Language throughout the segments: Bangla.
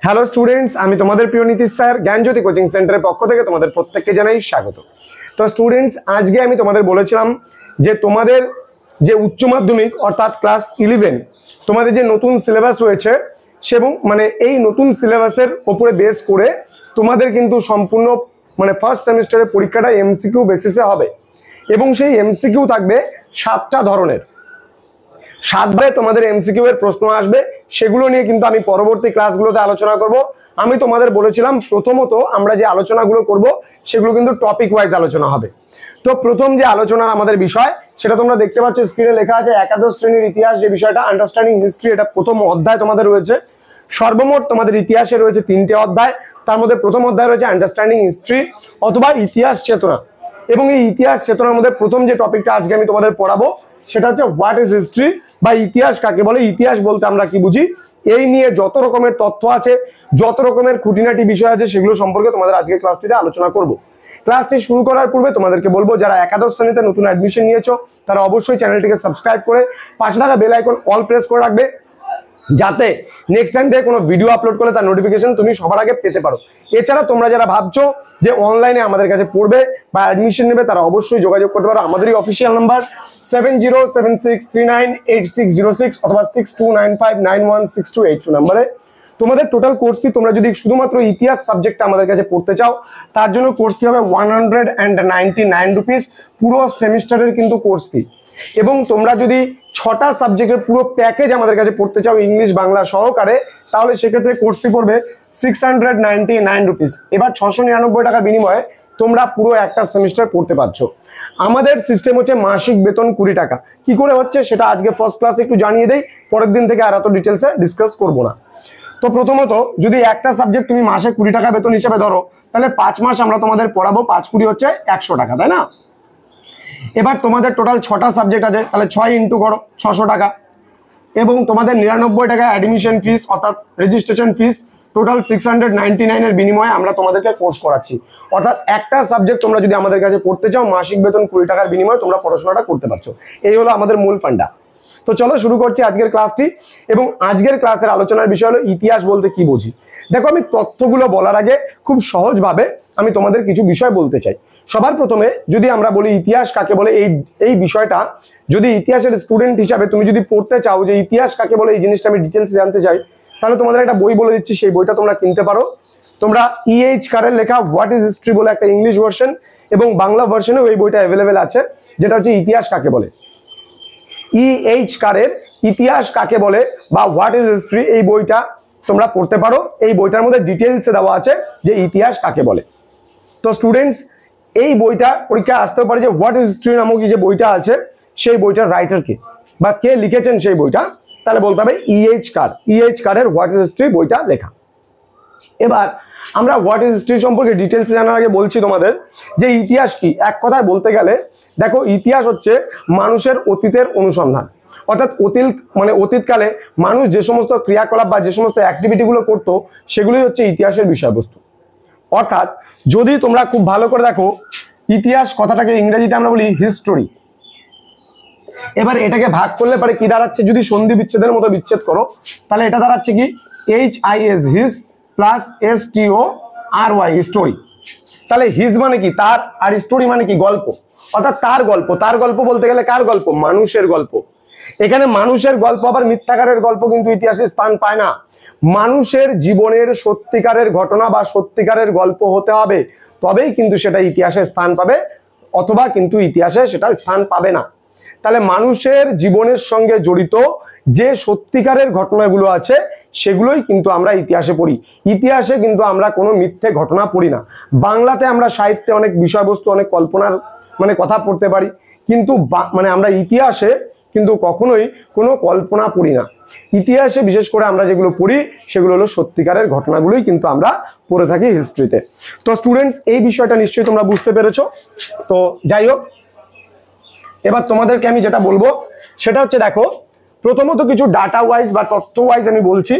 হ্যালো স্টুডেন্টস, আমি তোমাদের প্রিয় নীতিশ স্যার জ্ঞানজ্যোতি কোচিং সেন্টারের পক্ষ থেকে তোমাদের প্রত্যেককে জানাই স্বাগত। তো স্টুডেন্টস, আজকে আমি তোমাদের বলেছিলাম যে তোমাদের যে উচ্চ মাধ্যমিক অর্থাৎ ক্লাস 11 তোমাদের যে নতুন সিলেবাস রয়েছে এবং এই নতুন সিলেবাসের উপরে বেস করে তোমাদের কিন্তু সম্পূর্ণ ফার্স্ট সেমিস্টারের পরীক্ষাটা এমসিকিউ বেসিসে হবে এবং সেই এমসিকিউ থাকবে 7টা ধরনের। 7বারে তোমাদের এমসিকিউ এর প্রশ্ন আসবে, সেগুলো নিয়ে কিন্তু আমি পরবর্তী ক্লাসগুলোতে আলোচনা করব। আমি তোমাদের বলেছিলাম প্রথমত আমরা যে আলোচনাগুলো করব সেগুলো কিন্তু টপিক ওয়াইজ আলোচনা হবে। তো প্রথম যে আলোচনার আমাদের বিষয় সেটা তোমরা দেখতে পাচ্ছ স্ক্রিনে লেখা আছে একাদশ শ্রেণীর ইতিহাস, যে বিষয়টা আন্ডারস্ট্যান্ডিং হিস্ট্রি, এটা প্রথম অধ্যায় তোমাদের রয়েছে। সর্বমোট তোমাদের ইতিহাসে রয়েছে 3টে অধ্যায়, তার মধ্যে প্রথম অধ্যায় রয়েছে আন্ডারস্ট্যান্ডিং হিস্ট্রি অথবা ইতিহাস চেতনা। এবং এই ইতিহাস চেতনার মধ্যে প্রথম যে টপিকটা আজকে আমি তোমাদের পড়াবো সেটা হচ্ছে হোয়াট ইজ হিস্ট্রি বা ইতিহাস কাকে বলে, ইতিহাস বলতে আমরা কি বুঝি, এই নিয়ে যত রকমের তথ্য আছে, যত রকমের খুঁটিনাটি বিষয় আছে সেগুলো সম্পর্কে তোমাদের আজকে ক্লাসটিতে আলোচনা করব। ক্লাসটি শুরু করার পূর্বে তোমাদেরকে বলবো, যারা একাদশ শ্রেণীতে নতুন অ্যাডমিশন নিয়েছো তারা অবশ্যই চ্যানেলটিকে সাবস্ক্রাইব করে পাশে থাকা বেল আইকন অল প্রেস করে রাখবে, যাতে নেক্সট টাইম থেকে কোনো ভিডিও আপলোড করলে তার নোটিফিকেশন তুমি সবার আগে পেতে পারো। এছাড়া তোমরা যারা ভাবছো যে অনলাইনে আমাদের কাছে পড়বে বা অ্যাডমিশন নেবে তারা অবশ্যই যোগাযোগ করতে পারো আমাদেরই অফিসিয়াল নাম্বার 7076398606 অথবা 6295916282 নাম্বারে। তোমাদের টোটাল কোর্স ফি, তোমরা যদি শুধুমাত্র ইতিহাস সাবজেক্টটা আমাদের কাছে পড়তে চাও তার জন্য কোর্স ফি হবে 199 রুপিস, পুরো সেমিস্টারের কিন্তু কোর্স ফি। এবং তোমরা যদি 6টা সাবজেক্টের পুরো প্যাকেজ আমাদের কাছে পড়তে চাও ইংলিশ বাংলা সহকারে, তাহলে সেক্ষেত্রে কোর্স ফি পড়বে 699 রুপিস। এবার 699 টাকার বিনিময়ে তোমরা পুরো একটা সেমিস্টার পড়তে পারছো। আমাদের সিস্টেম হচ্ছে মাসিক বেতন 20 টাকা। কি করে হচ্ছে সেটা আজকে ফার্স্ট ক্লাসে একটু জানিয়ে দেই, পরের দিন থেকে আর এত ডিটেলসে ডিসকাস করবো না। তো প্রথমত যদি একটা সাবজেক্ট তুমি মাসে 20 টাকা বেতন হিসেবে ধরো, তাহলে 5 মাস আমরা তোমাদের পড়াবো, 5 20 হচ্ছে 100 টাকা, তাই না? এবার তোমাদের টোটাল 6টা সাবজেক্ট আছে, তাহলে 6 ইন্টু করো 600 টাকা। এবং তোমাদের 99 টাকা অ্যাডমিশন ফিস অর্থাৎ রেজিস্ট্রেশন ফিস, টোটাল 699 এর বিনিময়ে আমরা তোমাদেরকে কোর্স করাচ্ছি। অর্থাৎ একটা সাবজেক্ট তোমরা যদি আমাদের কাছে পড়তে চাও মাসিক বেতন 20 টাকার বিনিময়ে তোমরা পড়াশোনাটা করতে পারছো। এই হলো আমাদের মূল ফান্ডা। তো চলো শুরু করছি আজকের ক্লাসটি। এবং আজকের ক্লাসের আলোচনার বিষয় হলো ইতিহাস বলতে কি বুঝি। দেখো, আমি তথ্যগুলো বলার আগে খুব সহজভাবে আমি তোমাদের কিছু বিষয় বলতে চাই। সবার প্রথমে যদি আমরা বলি ইতিহাস কাকে বলে, এই বিষয়টা যদি ইতিহাসের স্টুডেন্ট হিসাবে তুমি যদি পড়তে চাও যে ইতিহাস কাকে বলে এই জিনিসটা আমি ডিটেলস জানতে চাই, তাহলে তোমাদের একটা বই বলে দিচ্ছি, সেই বইটা তোমরা কিনতে পারো। তোমরা E.H. কারের লেখা হোয়াট ইজ হিস্ট্রি বলে একটা ইংলিশ ভার্সন এবং বাংলা ভার্সনেও এই বইটা অ্যাভেলেবেল আছে, যেটা হচ্ছে ইতিহাস কাকে বলে। E.H. কারের ইতিহাস কাকে বলে বা হোয়াট ইজ হিস্ট্রি এই বইটা তোমরা পড়তে পারো। এই বইটার মধ্যে ডিটেলসে দেওয়া আছে যে ইতিহাস কাকে বলে। তো স্টুডেন্টস, এই বইটা পরীক্ষায় আসতেও পারে যে হোয়াট ইজ হিস্ট্রি নামক যে বইটা আছে সেই বইটার রাইটার কে বা কে লিখেছেন সেই বইটা, তাহলে বলতে হবে E.H. কার। E.H. কারের হোয়াট ইজ হিস্ট্রি বইটা লেখা। এবার আমরা হোয়াট ইজ হিস্ট্রি সম্পর্কে ডিটেলস জানার আগে বলছি তোমাদের যে ইতিহাস কি। এক কথায় বলতে গেলে দেখো, ইতিহাস হচ্ছে মানুষের অতীতের অনুসন্ধান। অর্থাৎ অতীতকালে মানুষ যে সমস্ত ক্রিয়াকলাপ বা যে সমস্ত অ্যাক্টিভিটিগুলো করতো সেগুলোই হচ্ছে ইতিহাসের বিষয়বস্তু। অর্থাৎ যদি তোমরা খুব ভালো করে দেখো, ইতিহাস কথাটাকে ইংরেজিতে আমরা বলি হিস্টোরি। এবার এটাকে ভাগ করলে পরে কি দাঁড়াচ্ছে, যদি সন্ধি বিচ্ছেদের মতো বিচ্ছেদ করো তাহলে এটা দাঁড়াচ্ছে কি HIS হিস প্লাস STORY স্টোরি। তাহলে হিজ মানে কি তার, আর স্টোরি মানে কি গল্প। অর্থাৎ তার গল্প। তার গল্প বলতে গেলে কার গল্প? মানুষের গল্প। এখানে মানুষের গল্প আবার মিথ্যাকারের গল্প কিন্তু ইতিহাসে স্থান পায় না। মানুষের জীবনের সত্যিকারের ঘটনা বা সত্যিকারের গল্প হতে হবে, তবেই কিন্তু সেটা ইতিহাসে স্থান পাবে, অথবা কিন্তু ইতিহাসে সেটা স্থান পাবে না। তাহলে মানুষের জীবনের সঙ্গে জড়িত যে সত্যিকারের ঘটনাগুলো আছে সেগুলোই কিন্তু আমরা ইতিহাসে পড়ি। ইতিহাসে কিন্তু আমরা কোনো মিথ্যে ঘটনা পড়ি না। বাংলাতে আমরা সাহিত্যে অনেক বিষয়বস্তু, অনেক কল্পনার কথা পড়তে পারি, কিন্তু আমরা ইতিহাসে কিন্তু কখনোই কোনো কল্পনা পড়ি না। ইতিহাসে বিশেষ করে আমরা যেগুলো পড়ি সেগুলো হলো সত্যিকারের ঘটনাগুলোই কিন্তু আমরা পড়ে থাকি হিস্ট্রিতে। তো স্টুডেন্টস, এই বিষয়টা নিশ্চয়ই তোমরা বুঝতে পেরেছো। তো যাই হোক, এবার তোমাদেরকে আমি যেটা বলবো সেটা হচ্ছে, দেখো প্রথমত কিছু ডাটা ওয়াইজ বা তথ্য ওয়াইজ আমি বলছি।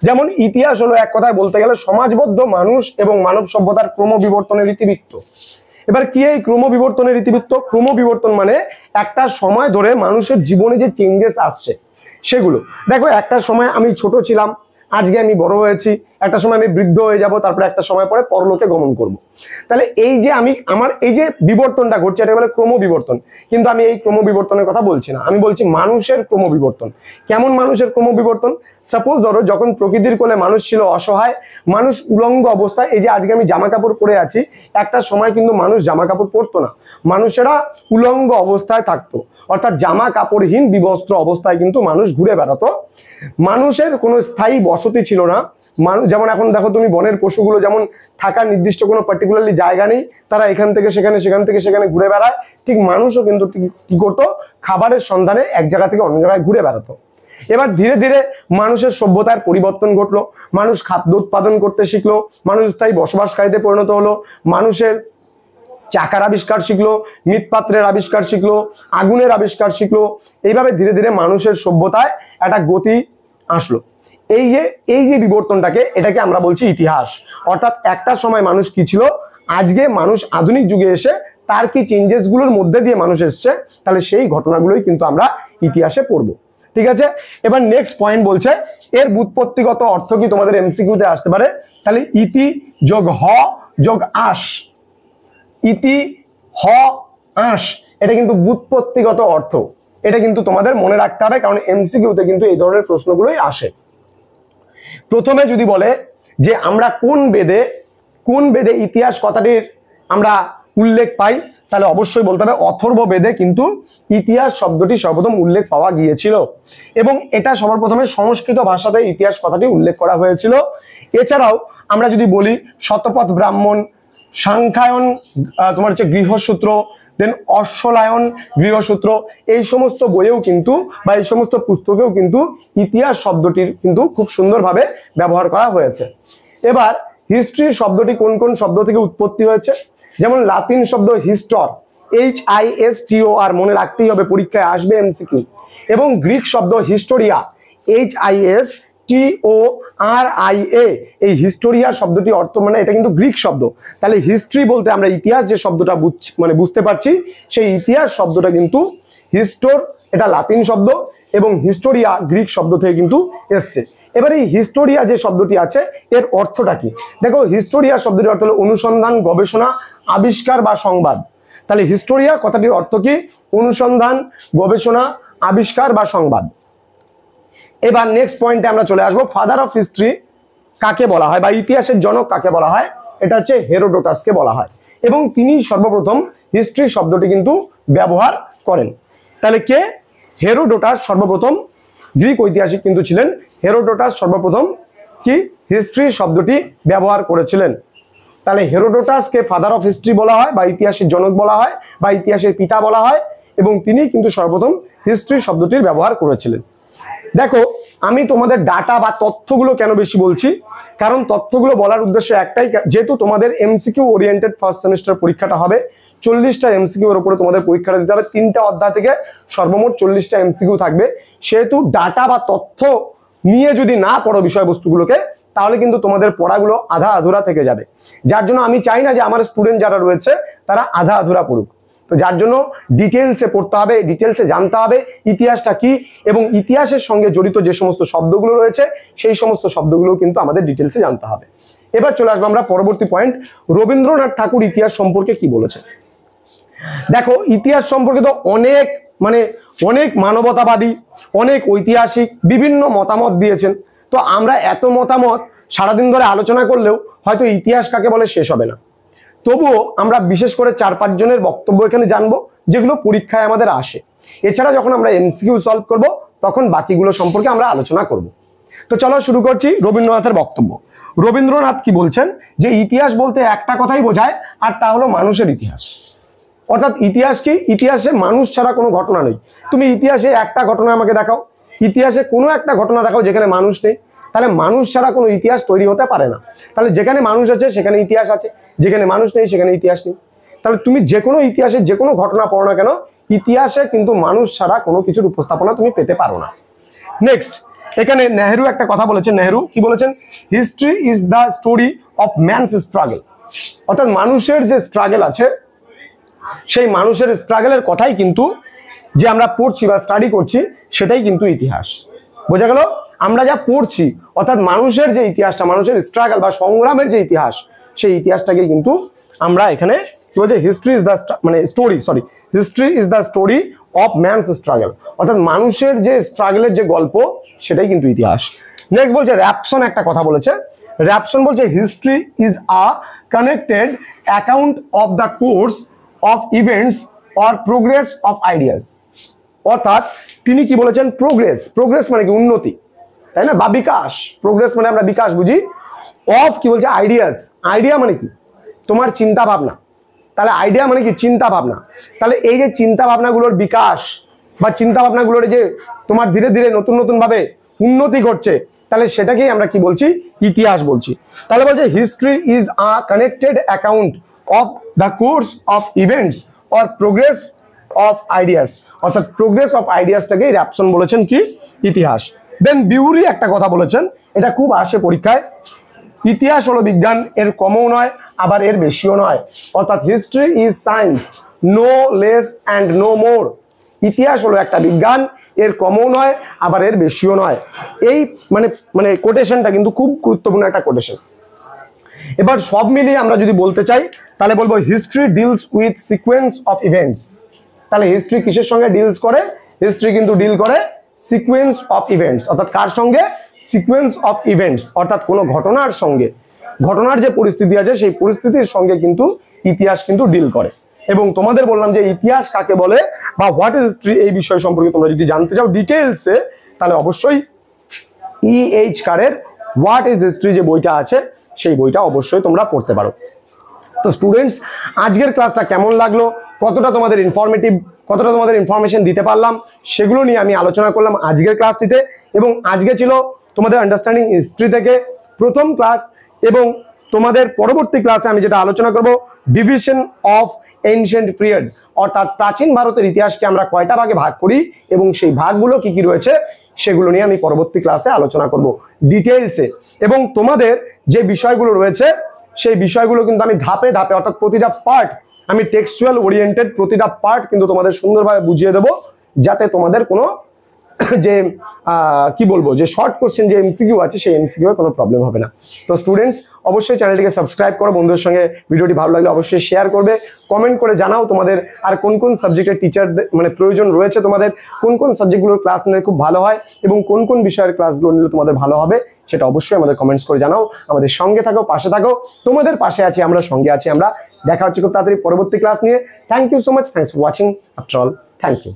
যেমন ইতিহাস হলো এক কথায় বলতে গেলে সমাজবদ্ধ মানুষ এবং মানব সভ্যতার ক্রমবিবর্তনের ইতিবৃত্ত। এবার কি এই ক্রমবিবর্তনের ইতিবৃত্ত? ক্রমবিবর্তন মানে একটা সময় ধরে মানুষের জীবনে যে চেঞ্জেস আসছে সেগুলো। দেখো, একটা সময় আমি ছোট ছিলাম, আজকে আমি বড় হয়েছি, একটা সময় আমি বৃদ্ধ হয়ে যাব, তারপরে একটা সময় পরে পরলোকে গমন করব। তাহলে এই যে আমার এই যে বিবর্তনটা ঘটছে এটা বলে ক্রম বিবর্তন, কিন্তু আমি এই ক্রম বিবর্তনের কথা বলছি না, আমি বলছি মানুষের ক্রম বিবর্তন। কেমন মানুষের ক্রম বিবর্তন? সাপোজ ধরো যখন প্রকৃতির কোলে মানুষ ছিল অসহায়, মানুষ উলঙ্গ অবস্থায়, এই যে আজকে আমি জামা কাপড় পরে আছি, একটা সময় কিন্তু মানুষ জামা কাপড় পরতো না, মানুষেরা উলঙ্গ অবস্থায় থাকতো, অর্থাৎ জামা কাপড়হীন বিবস্ত্র অবস্থায় কিন্তু মানুষ ঘুরে বেড়াতো। মানুষের কোনো স্থায়ী বসতি ছিল না। মানুষ যেমন এখন দেখো তুমি বনের পশুগুলো যেমন থাকার নির্দিষ্ট কোনো পার্টিকুলারলি জায়গা নেই, তারা এখান থেকে সেখানে সেখান থেকে সেখানে ঘুরে বেড়ায়, ঠিক মানুষও কিন্তু কি করতো, খাবারের সন্ধানে এক জায়গা থেকে অন্য জায়গায় ঘুরে বেড়াতো। এবার ধীরে ধীরে মানুষের সভ্যতার পরিবর্তন ঘটলো, মানুষ খাদ্য উৎপাদন করতে শিখলো, মানুষ স্থায়ী বসবাসকারীতে পরিণত হলো, মানুষের চাকার আবিষ্কার শিখলো, মৃৎপাত্রের আবিষ্কার শিখলো, আগুনের আবিষ্কার শিখলো। এইভাবে ধীরে ধীরে মানুষের সভ্যতায় একটা গতি আসলো। এই যে বিবর্তনটাকে, এটাকে আমরা বলছি ইতিহাস। অর্থাৎ একটা সময় মানুষ কি ছিল, আজকে মানুষ আধুনিক যুগে এসে তার কি চেঞ্জেস গুলোর মধ্যে দিয়ে মানুষ এসছে, তাহলে সেই ঘটনাগুলোই কিন্তু আমরা ইতিহাসে পড়বো। ঠিক আছে, এবার নেক্সট পয়েন্ট বলছে এর ব্যুৎপত্তিগত অর্থ কি তোমাদের এমসিকিউতে আসতে পারে। তাহলে ইতি যোগ হ যোগ আস, ইতি হ আস, এটা কিন্তু ব্যুৎপত্তিগত অর্থ, এটা কিন্তু তোমাদের মনে রাখতে হবে, কারণ এমসিকিউতে কিন্তু এই ধরনের প্রশ্নগুলোই আসে। প্রথমে যদি বলে যে আমরা কোন বেদে ইতিহাস কথাটির আমরা উল্লেখ পাই, তাহলে অবশ্যই বলতে হবে অথর্ব বেদে কিন্তু ইতিহাস শব্দটি সর্বপ্রথম উল্লেখ পাওয়া গিয়েছিল, এবং এটা সবার প্রথমে সংস্কৃত ভাষাতে ইতিহাস কথাটি উল্লেখ করা হয়েছিল। এছাড়াও আমরা যদি বলি শতপথ ব্রাহ্মণ, সাংখ্যায়ন তোমার হচ্ছে গৃহসূত্র, দেন অশ্বলায়ন গৃহসূত্র, এই সমস্ত বইয়েও কিন্তু বা এই সমস্ত পুস্তকেও কিন্তু ইতিহাস শব্দটির কিন্তু খুব সুন্দরভাবে ব্যবহার করা হয়েছে। এবার হিস্ট্রি শব্দটি কোন কোন শব্দ থেকে উৎপত্তি হয়েছে, যেমন লাতিন শব্দ হিস্টর, HISTOR, মনে রাখতেই হবে, পরীক্ষায় আসবে এমসিকিউ, এবং গ্রিক শব্দ হিস্টোরিয়া, HISTORIA, এই হিস্টোরিয়া শব্দটি অর্থ মানে এটা কিন্তু গ্রিক শব্দ। তাহলে হিস্ট্রি বলতে আমরা ইতিহাস যে শব্দটা বুঝতে পারছি, সেই ইতিহাস শব্দটা কিন্তু হিস্টোর, এটা লাতিন শব্দ, এবং হিস্টোরিয়া গ্রিক শব্দ থেকে কিন্তু এসছে। এবার এই হিস্টোরিয়া যে শব্দটি আছে এর অর্থটা কি? দেখো, হিস্টোরিয়া শব্দটির অর্থ হলো অনুসন্ধান, গবেষণা, আবিষ্কার বা সংবাদ। তাহলে হিস্টোরিয়া কথাটির অর্থ কি? অনুসন্ধান, গবেষণা, আবিষ্কার বা সংবাদ। এবার নেক্সট পয়েন্টে আমরা চলে আসবো, ফাদার অফ হিস্ট্রি কাকে বলা হয় বা ইতিহাসের জনক কাকে বলা হয়? এটা হচ্ছে হেরোডোটাসকে বলা হয়, এবং তিনি সর্বপ্রথম হিস্ট্রি শব্দটি কিন্তু ব্যবহার করেন। তাহলে কে? হেরোডোটাস সর্বপ্রথম গ্রিক ঐতিহাসিক কিন্তু ছিলেন। হেরোডোটাস সর্বপ্রথম কি হিস্ট্রি শব্দটি ব্যবহার করেছিলেন। তাহলে হেরোডোটাসকে ফাদার অফ হিস্ট্রি বলা হয় বা ইতিহাসের জনক বলা হয় বা ইতিহাসের পিতা বলা হয়, এবং তিনি কিন্তু সর্বপ্রথম হিস্ট্রি শব্দটির ব্যবহার করেছিলেন। দেখো, আমি তোমাদের ডাটা বা তথ্যগুলো কেন বেশি বলছি, কারণ তথ্যগুলো বলার উদ্দেশ্য একটাই, যেহেতু তোমাদের এমসিকিউ ওরিয়েন্টেড ফার্স্ট সেমিস্টার পরীক্ষাটা হবে, 40টা এমসিকিউ এর উপরে তোমাদের পরীক্ষাটা দিতে হবে, 3টা অধ্যায় থেকে সর্বমোট 40টা এমসিকিউ থাকবে। সেহেতু ডাটা বা তথ্য নিয়ে যদি না পড়ো বিষয়বস্তুগুলোকে, তাহলে কিন্তু তোমাদের পড়াগুলো আধা আধুরা থেকে যাবে। যার জন্য আমি চাই না যে আমার স্টুডেন্ট যারা রয়েছে তারা আধা আধুরা পড়ুক। তো যার জন্য ডিটেলসে পড়তে হবে, ডিটেলসে জানতে হবে ইতিহাসটা কি, এবং ইতিহাসের সঙ্গে জড়িত যে সমস্ত শব্দগুলো রয়েছে সেই সমস্ত শব্দগুলো কিন্তু আমাদের ডিটেলসে জানতে হবে। এবার চলে আসবো আমরা পরবর্তী পয়েন্ট, রবীন্দ্রনাথ ঠাকুর ইতিহাস সম্পর্কে কি বলেছে। দেখো, ইতিহাস সম্পর্কে তো অনেক মানবতাবাদী, অনেক ঐতিহাসিক বিভিন্ন মতামত দিয়েছেন। তো আমরা এত মতামত সারাদিন ধরে আলোচনা করলেও হয়তো ইতিহাস কাকে বলে শেষ হবে না। তবুও আমরা বিশেষ করে 4-5 জনের বক্তব্য এখানে জানবো, যেগুলো পরীক্ষায় আমাদের আসে। এছাড়া যখন আমরা এমসিকিউ সলভ করব, তখন বাকিগুলো সম্পর্কে আমরা আলোচনা করব। তো চলো শুরু করছি রবীন্দ্রনাথের বক্তব্য। রবীন্দ্রনাথ কি বলছেন, যে ইতিহাস বলতে একটা কথাই বোঝায়, আর তা হলো মানুষের ইতিহাস। অর্থাৎ ইতিহাস কি? ইতিহাসে মানুষ ছাড়া কোনো ঘটনা নেই। তুমি ইতিহাসে একটা ঘটনা আমাকে দেখাও, ইতিহাসে কোনো একটা ঘটনা দেখাও যেখানে মানুষ নেই, তাহলে মানুষ ছাড়া কোনো ইতিহাস তৈরি হতে পারে না। তাহলে যেখানে মানুষ আছে সেখানে ইতিহাস আছে, যেখানে মানুষ নেই সেখানে ইতিহাস নেই। তাহলে তুমি যে কোনো ইতিহাসে যে কোনো ঘটনা পড়ো না কেন, ইতিহাসে কিন্তু মানুষ ছাড়া কোনো কিছুর উপস্থাপনা তুমি পেতে পারো না। নেক্সট, এখানে নেহেরু একটা কথা বলেছেন। নেহেরু কি বলেছেন? History is the story of man's struggle. অর্থাৎ মানুষের যে স্ট্রাগল আছে, সেই মানুষের স্ট্রাগলের কথাই কিন্তু যে আমরা পড়ছি বা স্টাডি করছি, সেটাই কিন্তু ইতিহাস। বোঝা গেল? আমরা যা পড়ছি অর্থাৎ মানুষের যে ইতিহাসটা, মানুষের স্ট্রাগল বা সংগ্রামের যে ইতিহাস, সেই ইতিহাসটাকে কিন্তু আমরা এখানে কি বলছে, history is the history is the story of man's struggle, অর্থাৎ মানুষের যে স্ট্রাগলের যে গল্প সেটাই কিন্তু ইতিহাস। নেক্সট বলছে র্যাপসন একটা কথা বলেছে। র্যাপসন বলছে history is a connected account of the course of events or progress of ideas. অর্থাৎ তিনি কি বলেছেন, প্রোগ্রেস মানে কি উন্নতি, তাই না, বা বিকাশ। প্রোগ্রেস মানে আমরা বিকাশ বুঝি। অফ কি বলছে, আইডিয়াস। আইডিয়া মানে কি তোমার চিন্তা ভাবনা, তাহলে আইডিয়া মানে কি চিন্তা ভাবনা। তাহলে এই যে চিন্তা ভাবনাগুলোর বিকাশ বা চিন্তা ভাবনাগুলোর যে তোমার ধীরে ধীরে নতুন নতুন ভাবে উন্নতি ঘটছে, তাহলে সেটাকেই আমরা কি বলছি, ইতিহাস বলছি। তাহলে বলছে history is a connected account of the course of events or progress of ideas, অর্থাৎ প্রোগ্রেস অফ আইডিয়াসটাকেই র্যাপসন বলেছেন কি, ইতিহাস। দেন বিউরি একটা কথা বলেছেন, এটা খুব আসে পরীক্ষায়, ইতিহাস হলো বিজ্ঞান, এর কমও নয় আবার এর বেশিও নয়, অর্থাৎ history is science, no less and no more. ইতিহাস হলো একটা বিজ্ঞান, এর কমও নয় আবার এর বেশিও নয়। এই মানে কোটেশনটা কিন্তু খুব গুরুত্বপূর্ণ একটা কোটেশন। এবার সব মিলিয়ে আমরা যদি বলতে চাই তাহলে বলবো history deals with sequence of events. তাহলে হিস্ট্রি কিসের সঙ্গে ডিলস করে, হিস্ট্রি কিন্তু ডিল করে সিকোয়েন্স অফ ইভেন্টস, অর্থাৎ কার সঙ্গে, সিকোয়েন্স অফ ইভেন্টস, অর্থাৎ কোনো ঘটনার সঙ্গে, ঘটনার যে পরিস্থিতি আছে সেই পরিস্থিতির সঙ্গে কিন্তু ইতিহাস কিন্তু ডিল করে। এবং তোমাদের বললাম যে ইতিহাস কাকে বলে বা হোয়াট ইজ হিস্ট্রি, এই বিষয় সম্পর্কে তোমরা যদি জানতে চাও ডিটেলসে, তাহলে অবশ্যই E.H. কারের হোয়াট ইজ হিস্ট্রি যে বইটা আছে সেই বইটা অবশ্যই তোমরা পড়তে পারো। তো স্টুডেন্টস, আজকের ক্লাসটা কেমন লাগলো, কতটা তোমাদের ইনফরমেটিভ, কতটা তোমাদের ইনফরমেশন দিতে পারলাম, সেগুলো নিয়ে আমি আলোচনা করলাম আজকের ক্লাসটিতে। এবং আজকে ছিল তোমাদের আন্ডারস্ট্যান্ডিং হিস্ট্রি থেকে প্রথম ক্লাস, এবং তোমাদের পরবর্তী ক্লাসে আমি যেটা আলোচনা করব, ডিভিশন অফ এনশিয়েন্ট পিরিয়ড, অর্থাৎ প্রাচীন ভারতের ইতিহাসকে আমরা কয়টা ভাগে ভাগ করি এবং সেই ভাগগুলো কি কি রয়েছে সেগুলো নিয়ে আমি পরবর্তী ক্লাসে আলোচনা করব ডিটেইলসে। এবং তোমাদের যে বিষয়গুলো রয়েছে সেই বিষয়গুলো কিন্তু আমি ধাপে ধাপে, অর্থাৎ প্রতিটা পার্ট আমি টেক্সচুয়াল ওরিয়েন্টেড প্রতিটা পার্ট কিন্তু তোমাদের সুন্দরভাবে বুঝিয়ে দেবো, যাতে তোমাদের কোনো যে কি বলবো, যে শর্ট কোশ্চেন যে এমসিকিউ আছে সেই এমসিকিউ এর কোনো প্রবলেম হবে না। তো স্টুডেন্টস, অবশ্যই চ্যানেলটিকে সাবস্ক্রাইব করো, বন্ধুদের সঙ্গে ভিডিওটি ভালো লাগলে অবশ্যই শেয়ার করবে, কমেন্ট করে জানাও তোমাদের আর কোন কোন সাবজেক্টের টিচার মানে প্রয়োজন রয়েছে, তোমাদের কোন কোন সাবজেক্টগুলোর ক্লাস নিলে খুব ভালো হয় এবং কোন কোন বিষয়ের ক্লাসগুলো নিলে তোমাদের ভালো হবে, সেটা অবশ্যই আমাদের কমেন্টস করে জানাও। আমাদের সঙ্গে থাকো, পাশে থাকো, তোমাদের পাশে আছি আমরা, সঙ্গে আছি আমরা। দেখা হচ্ছে খুব তাড়াতাড়ি পরবর্তী ক্লাস নিয়ে। Thank you so much, thanks for watching. After all, thank you.